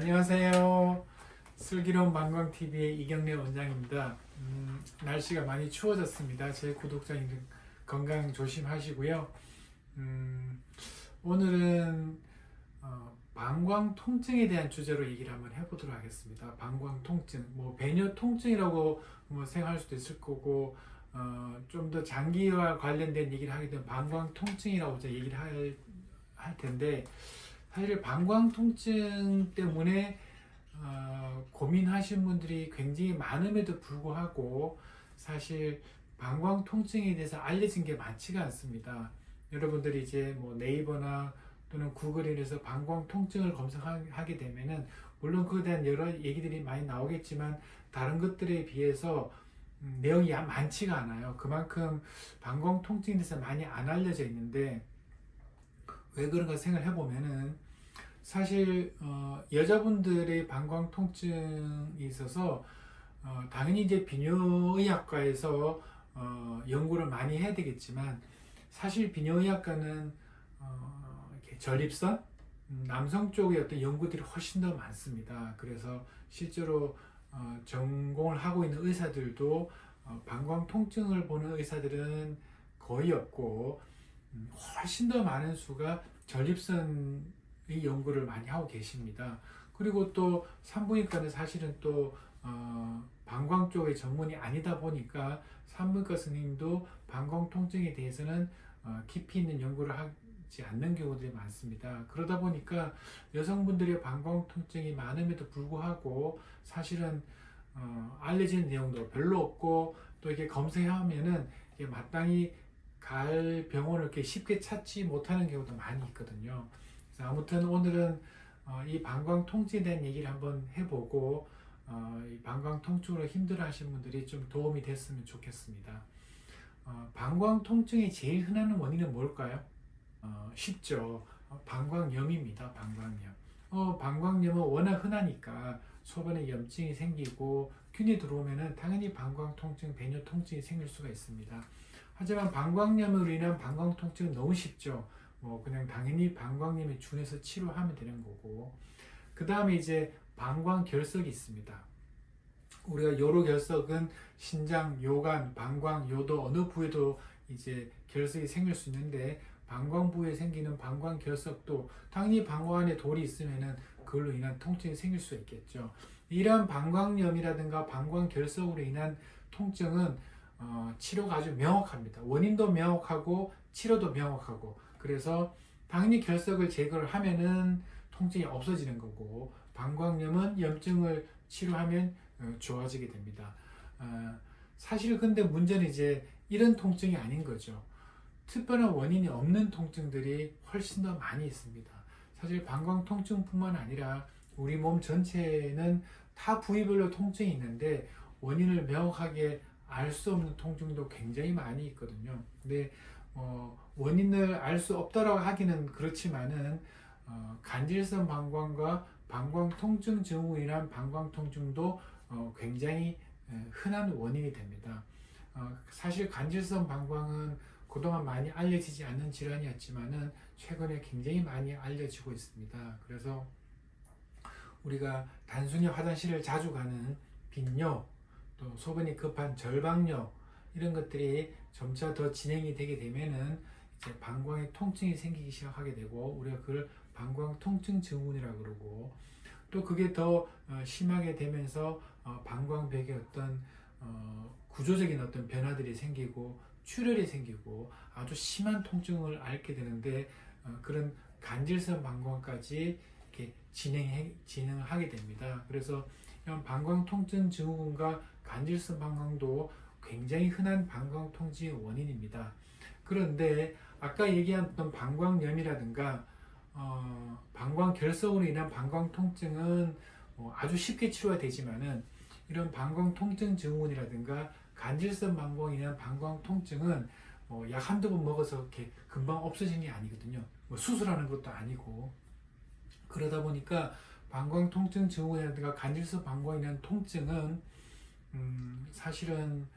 안녕하세요. 슬기로운 방광TV의 이경래 원장입니다. 날씨가 많이 추워졌습니다. 제 구독자님들 건강 조심하시고요. 오늘은 방광 통증에 대한 주제로 얘기를 한번 해보도록 하겠습니다. 방광 통증, 배뇨 통증이라고 생각할 수도 있을 거고, 좀 더 장기와 관련된 얘기를 하게 되면 방광 통증이라고 이제 얘기를 할 텐데, 사실 방광 통증 때문에 고민하시는 분들이 굉장히 많음에도 불구하고 사실 방광 통증에 대해서 알려진 게 많지가 않습니다. 여러분들이 이제 네이버나 또는 구글에서 방광 통증을 검색하게 되면은 물론 그에 대한 여러 얘기들이 많이 나오겠지만 다른 것들에 비해서 내용이 많지가 않아요. 그만큼 방광 통증에 대해서 많이 안 알려져 있는데 왜 그런가 생각을 해보면은 사실 여자분들의 방광 통증이 있어서 당연히 이제 비뇨의학과에서 연구를 많이 해야 되겠지만 사실 비뇨의학과는 이렇게 전립선 남성 쪽의 어떤 연구들이 훨씬 더 많습니다. 그래서 실제로 전공을 하고 있는 의사들도 방광 통증을 보는 의사들은 거의 없고 훨씬 더 많은 수가 전립선의 연구를 많이 하고 계십니다. 그리고 또 산부인과는 사실은 또 방광 쪽의 전문이 아니다 보니까 산부인과 선생님도 방광 통증에 대해서는 깊이 있는 연구를 하지 않는 경우들이 많습니다. 그러다 보니까 여성분들의 방광 통증이 많음에도 불구하고 사실은 알려진 내용도 별로 없고 또 이게 검색하면은 이게 마땅히 갈 병원을 이렇게 쉽게 찾지 못하는 경우도 많이 있거든요. 그래서 아무튼 오늘은 이 방광 통증에 대한 얘기를 한번 해보고 이 방광 통증으로 힘들어하시는 분들이 좀 도움이 됐으면 좋겠습니다. 방광 통증의 제일 흔한 원인은 뭘까요? 쉽죠. 방광염입니다. 방광염. 방광염은 워낙 흔하니까 소변에 염증이 생기고 균이 들어오면은 당연히 방광 통증, 배뇨 통증이 생길 수가 있습니다. 하지만 방광염으로 인한 방광 통증은 너무 쉽죠. 그냥 당연히 방광염에 준해서 치료하면 되는 거고. 그 다음에 이제 방광결석이 있습니다. 우리가 요로결석은 신장, 요관, 방광, 요도 어느 부에도 이제 결석이 생길 수 있는데 방광 부에 생기는 방광결석도 당연히 방광 안에 돌이 있으면은 그걸로 인한 통증이 생길 수 있겠죠. 이러한 방광염이라든가 방광결석으로 인한 통증은 치료가 아주 명확합니다. 원인도 명확하고 치료도 명확하고 그래서 당연히 결석을 제거를 하면은 통증이 없어지는 거고 방광염은 염증을 치료하면 좋아지게 됩니다. 사실 근데 문제는 이제 이런 통증이 아닌 거죠. 특별한 원인이 없는 통증들이 훨씬 더 많이 있습니다. 사실 방광 통증뿐만 아니라 우리 몸 전체에는 타 부위별로 통증이 있는데 원인을 명확하게 알 수 없는 통증도 굉장히 많이 있거든요. 근데 원인을 알 수 없다라고 하기는 그렇지만은 간질성 방광과 방광 통증 증후로 인한 방광 통증도 굉장히 흔한 원인이 됩니다. 사실 간질성 방광은 그동안 많이 알려지지 않는 질환이었지만은 최근에 굉장히 많이 알려지고 있습니다. 그래서 우리가 단순히 화장실을 자주 가는 빈뇨, 또 소변이 급한 절방뇨 이런 것들이 점차 더 진행이 되게 되면은 이제 방광에 통증이 생기기 시작하게 되고 우리가 그걸 방광 통증 증후군이라고 그러고 또 그게 더 심하게 되면서 방광벽에 어떤 구조적인 어떤 변화들이 생기고 출혈이 생기고 아주 심한 통증을 앓게 되는데 그런 간질성 방광까지 이렇게 진행을 하게 됩니다. 그래서 이런 방광 통증 증후군과 간질성 방광도 굉장히 흔한 방광 통증의 원인입니다. 그런데 아까 얘기했던 방광염이라든가 방광결석으로 인한 방광 통증은 아주 쉽게 치료가 되지만은 이런 방광 통증 증후군이라든가 간질성 방광에 인한 방광 통증은 약 한두 번 먹어서 이렇게 금방 없어지는 게 아니거든요. 수술하는 것도 아니고 그러다 보니까 방광 통증 증후군이라든가 간질성 방광에 인한 통증은 사실은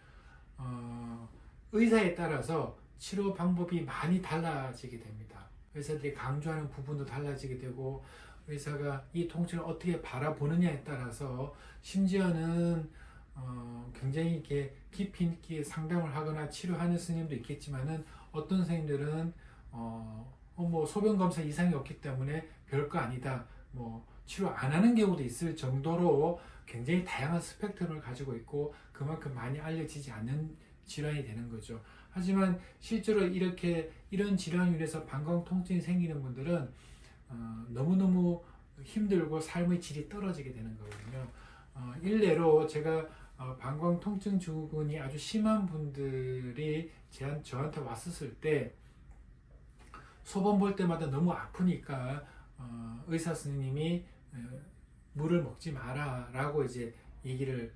의사에 따라서 치료 방법이 많이 달라지게 됩니다. 의사들이 강조하는 부분도 달라지게 되고 의사가 이 통증을 어떻게 바라보느냐에 따라서 심지어는 굉장히 이렇게 깊이 있게 상담을 하거나 치료하는 스님도 있겠지만은 어떤 선생님들은 뭐 소변 검사 이상이 없기 때문에 별거 아니다, 뭐 치료 안 하는 경우도 있을 정도로 굉장히 다양한 스펙트럼을 가지고 있고 그만큼 많이 알려지지 않는 질환이 되는 거죠. 하지만 실제로 이런 질환으로 인해서 방광 통증이 생기는 분들은 너무너무 힘들고 삶의 질이 떨어지게 되는 거거든요. 일례로 제가 방광 통증 증후군이 아주 심한 분들이 저한테 왔었을 때 소변 볼 때마다 너무 아프니까 의사 선생님이 물을 먹지 마라 라고 이제 얘기를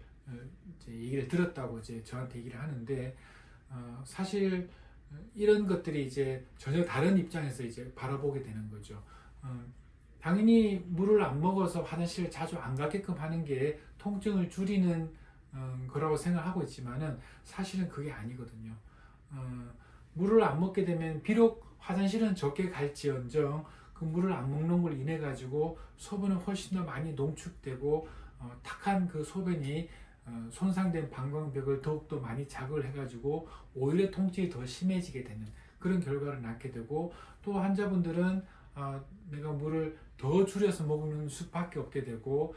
들었다고 이제 저한테 얘기를 하는데, 사실 이런 것들이 이제 전혀 다른 입장에서 이제 바라보게 되는 거죠. 당연히 물을 안 먹어서 화장실을 자주 안 가게끔 하는 게 통증을 줄이는 거라고 생각하고 있지만은 사실은 그게 아니거든요. 물을 안 먹게 되면 비록 화장실은 적게 갈지언정 그 물을 안 먹는 걸 인해 가지고 소변은 훨씬 더 많이 농축되고 탁한 그 소변이 손상된 방광벽을 더욱더 많이 자극을 해가지고 오히려 통증이 더 심해지게 되는 그런 결과를 낳게 되고, 또 환자분들은 내가 물을 더 줄여서 먹는 수밖에 없게 되고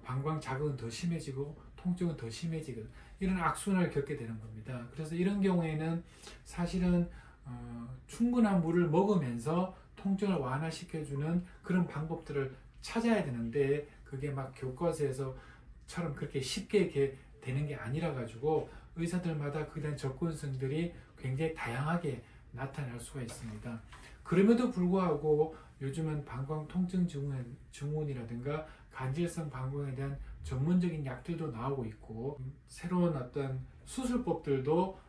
방광 자극은 더 심해지고 통증은 더 심해지고 이런 악순환을 겪게 되는 겁니다. 그래서 이런 경우에는 사실은 충분한 물을 먹으면서 통증을 완화시켜주는 그런 방법들을 찾아야 되는데 그게 막 교과서에서처럼 그렇게 쉽게 이렇게 되는 게 아니라 가지고 의사들마다 그에 대한 접근성들이 굉장히 다양하게 나타날 수가 있습니다. 그럼에도 불구하고 요즘은 방광 통증 증후군이라든가 간질성 방광에 대한 전문적인 약들도 나오고 있고 새로운 어떤 수술법들도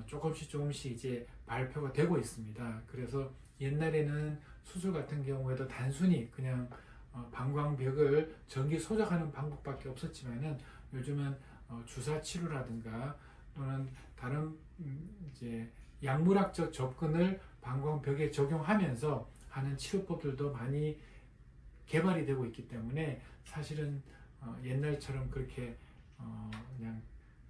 조금씩 이제 발표가 되고 있습니다. 그래서 옛날에는 수술 같은 경우에도 단순히 그냥 방광벽을 전기 소독하는 방법밖에 없었지만은 요즘은 주사 치료라든가 또는 다른 이제 약물학적 접근을 방광벽에 적용하면서 하는 치료법들도 많이 개발이 되고 있기 때문에 사실은 옛날처럼 그렇게 그냥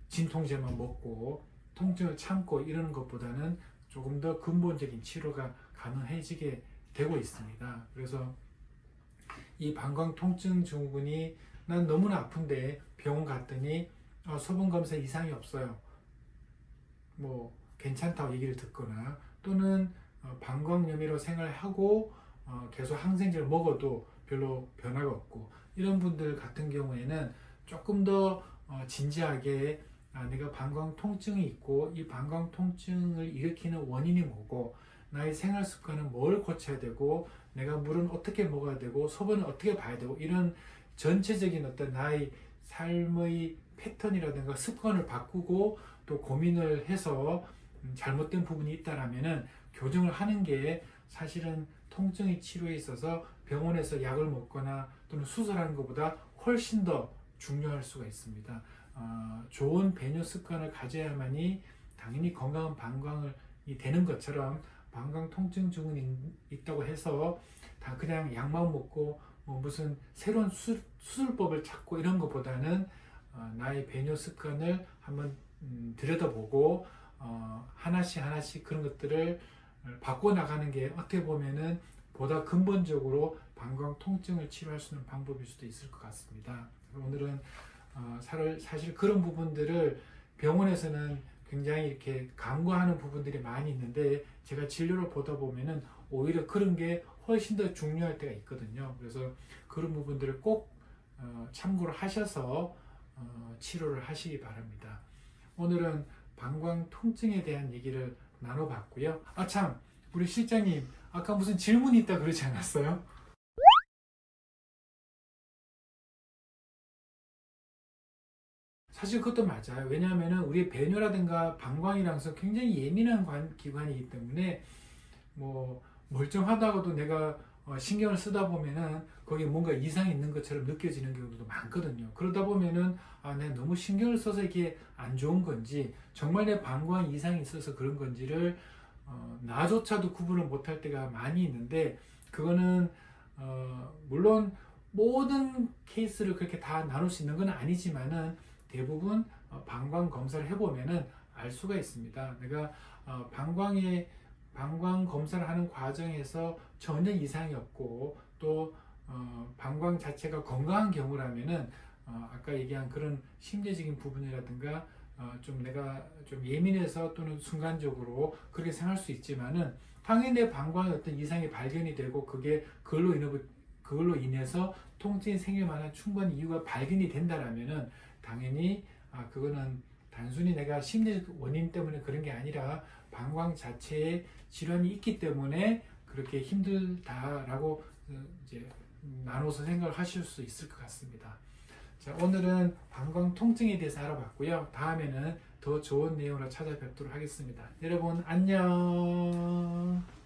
진통제만 먹고 통증을 참고 이러는 것보다는 조금 더 근본적인 치료가 가능해지게 되고 있습니다. 그래서 이 방광 통증 증후군이 난 너무나 아픈데 병원 갔더니 소변 검사 이상이 없어요, 뭐 괜찮다고 얘기를 듣거나 또는 방광염이로 생활하고 계속 항생제를 먹어도 별로 변화가 없고 이런 분들 같은 경우에는 조금 더 진지하게 내가 방광 통증이 있고 이 방광 통증을 일으키는 원인이 뭐고 나의 생활 습관은 뭘 고쳐야 되고 내가 물은 어떻게 먹어야 되고 소변은 어떻게 봐야 되고 이런 전체적인 어떤 나의 삶의 패턴이라든가 습관을 바꾸고 또 고민을 해서 잘못된 부분이 있다라면은 교정을 하는 게 사실은 통증의 치료에 있어서 병원에서 약을 먹거나 또는 수술하는 것보다 훨씬 더 중요할 수가 있습니다. 좋은 배뇨 습관을 가져야만이 당연히 건강한 방광이 되는 것처럼 방광 통증 증후군이 있다고 해서 다 그냥 약만 먹고 뭐 무슨 새로운 수술법을 찾고 이런 것보다는 나의 배뇨 습관을 한번 들여다보고 하나씩 그런 것들을 바꿔 나가는 게 어떻게 보면은 보다 근본적으로 방광 통증을 치료할 수 있는 방법일 수도 있을 것 같습니다. 오늘은 사실 그런 부분들을 병원에서는 굉장히 이렇게 간과하는 부분들이 많이 있는데 제가 진료를 보다 보면은 오히려 그런 게 훨씬 더 중요할 때가 있거든요. 그래서 그런 부분들을 꼭 참고를 하셔서 치료를 하시기 바랍니다. 오늘은 방광 통증에 대한 얘기를 나눠봤고요. 참, 우리 실장님 아까 무슨 질문이 있다 그러지 않았어요? 사실 그것도 맞아요. 왜냐하면 우리 배뇨라든가 방광이랑서 굉장히 예민한 기관이기 때문에 뭐 멀쩡하다가도 내가 신경을 쓰다 보면은 거기에 뭔가 이상이 있는 것처럼 느껴지는 경우도 많거든요. 그러다 보면은 내가 너무 신경을 써서 이게 안 좋은 건지 정말 내 방광에 이상이 있어서 그런 건지를 나조차도 구분을 못할 때가 많이 있는데 그거는 물론 모든 케이스를 그렇게 다 나눌 수 있는 건 아니지만은 대부분 방광 검사를 해보면은 알 수가 있습니다. 내가 방광 검사를 하는 과정에서 전혀 이상이 없고 또 방광 자체가 건강한 경우라면은 아까 얘기한 그런 심리적인 부분이라든가 좀 내가 좀 예민해서 또는 순간적으로 그렇게 생각할 수 있지만은 당연히 내 방광에 어떤 이상이 발견이 되고 그걸로 인해서 통증이 생길 만한 충분한 이유가 발견이 된다라면은 당연히 그거는 단순히 내가 심리적 원인 때문에 그런 게 아니라 방광 자체에 질환이 있기 때문에 그렇게 힘들다라고 이제 나눠서 생각을 하실 수 있을 것 같습니다. 자, 오늘은 방광 통증에 대해서 알아봤고요. 다음에는 더 좋은 내용으로 찾아뵙도록 하겠습니다. 여러분 안녕.